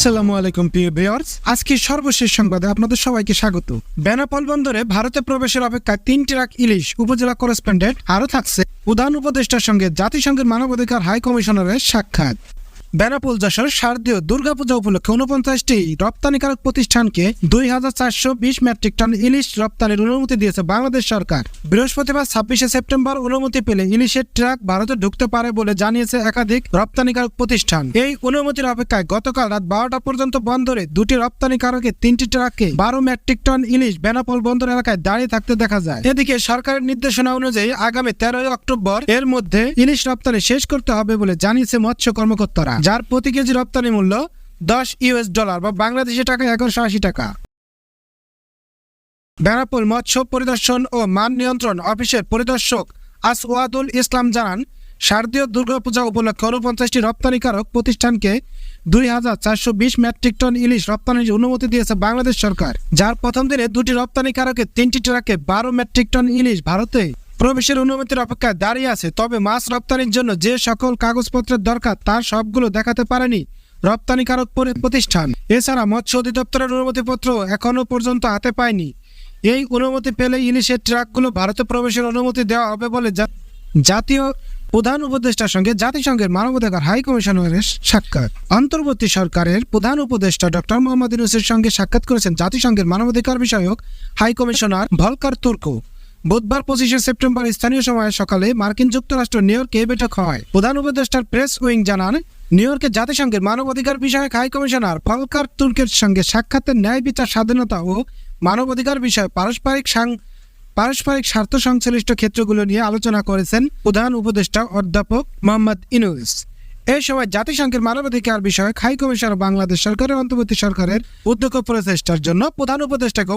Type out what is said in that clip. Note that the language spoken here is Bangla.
আসসালামু আলাইকুম প্রিয় ভিউয়ার্স, আজকে সর্বশেষ সংবাদে আপনাদের সবাইকে স্বাগত। বেনাপোল বন্দরে ভারতে প্রবেশের অপেক্ষায় 3 ট্রাক ইলিশ। উপজেলা করেসপন্ডেন্ট আরও থাকছে প্রধান উপদেষ্টার সঙ্গে জাতিসংঘের মানবাধিকার হাই কমিশনারের সাক্ষাৎ। বেনাপোল যশোর শারদীয় দুর্গাপূজা উপলক্ষে 49টি রপ্তানিকারক প্রতিষ্ঠানকে 2420 মেট্রিক টন ইলিশ রপ্তানির অনুমতি দিয়েছে বাংলাদেশ সরকার। বৃহস্পতিবার 26শে সেপ্টেম্বর অনুমতি পেলে ইলিশের ট্রাক ভারতে ঢুকতে পারে বলে জানিয়েছে একাধিক রপ্তানিকারক প্রতিষ্ঠান। এই অনুমতির অপেক্ষায় গতকাল রাত 12টা পর্যন্ত বন্দরে দুটি রপ্তানিকারকের 3টি ট্রাককে 12 মেট্রিক টন ইলিশ বেনাপোল বন্দর এলাকায় দাঁড়িয়ে থাকতে দেখা যায়। এদিকে সরকারের নির্দেশনা অনুযায়ী আগামী 13 অক্টোবর এর মধ্যে ইলিশ রপ্তানি শেষ করতে হবে বলে জানিয়েছে মৎস্য কর্মকর্তারা, যার প্রতি কেজি রপ্তানি মূল্য $10 বা বাংলাদেশি টাকা 1180 টাকা। বেনাপোল মৎস্য পরিদর্শন ও মান নিয়ন্ত্রণ অফিসের পরিদর্শক আসওয়াদুল ইসলাম জানান, শারদীয় দুর্গাপূজা উপলক্ষে 49টি রপ্তানিকারক প্রতিষ্ঠানকে 2420 মেট্রিক টন ইলিশ রপ্তানির অনুমতি দিয়েছে বাংলাদেশ সরকার, যার প্রথম দিনে দুটি রপ্তানিকারকের 3টি ট্রাকে 12 মেট্রিক টন ইলিশ ভারতে প্রবেশের অনুমতির অপেক্ষায় দাঁড়িয়ে আছে। তবে মাছ রপ্তানির জন্য যে সকল কাগজপত্রের দরকার তার সবগুলো দেখাতে পারেনি রপ্তানিকারক প্রতিষ্ঠান। এছাড়া মৎস্য অধিদপ্তরের অনুমতিপত্র এখনো পর্যন্ত হাতে পায়নি। এই অনুমতি পেলে ইলিশের ট্রাকগুলো ভারতে প্রবেশের অনুমতি দেওয়া হবে বলে জাতীয় প্রধান উপদেষ্টার সঙ্গে জাতিসংঘের মানবাধিকার হাই কমিশনারের সাক্ষাৎ। অন্তর্বর্তী সরকারের প্রধান উপদেষ্টা ডক্টর মোহাম্মদ ইউনূসের সঙ্গে সাক্ষাৎ করেছেন জাতিসংঘের মানবাধিকার বিষয়ক হাই কমিশনার ভলকার তুর্ক। বুধবার 25শে সেপ্টেম্বর স্থানীয় সময় সকালে মার্কিন যুক্তরাষ্ট্র নিউ ইয়র্কে বৈঠক হয়। প্রধান উপদেষ্টার প্রেস উইং জানান, নিউ ইয়র্কে জাতিসংঘের মানবাধিকার বিষয়ক হাই কমিশনার ভলকার তুর্কের সঙ্গে সাক্ষাতের ন্যায় বিচার, স্বাধীনতা ও মানবাধিকার বিষয়ে পারস্পরিক স্বার্থ সংশ্লিষ্ট ক্ষেত্রগুলো নিয়ে আলোচনা করেছেন প্রধান উপদেষ্টা অধ্যাপক মোহাম্মদ ইউনূস। এই সময় জাতিসংঘের মানবাধিকার বিষয়ক হাই কমিশনার বাংলাদেশ সরকারের অন্তর্বর্তী সরকারের উদ্যোগ ও প্রচেষ্টার জন্য প্রধান উপদেষ্টাকে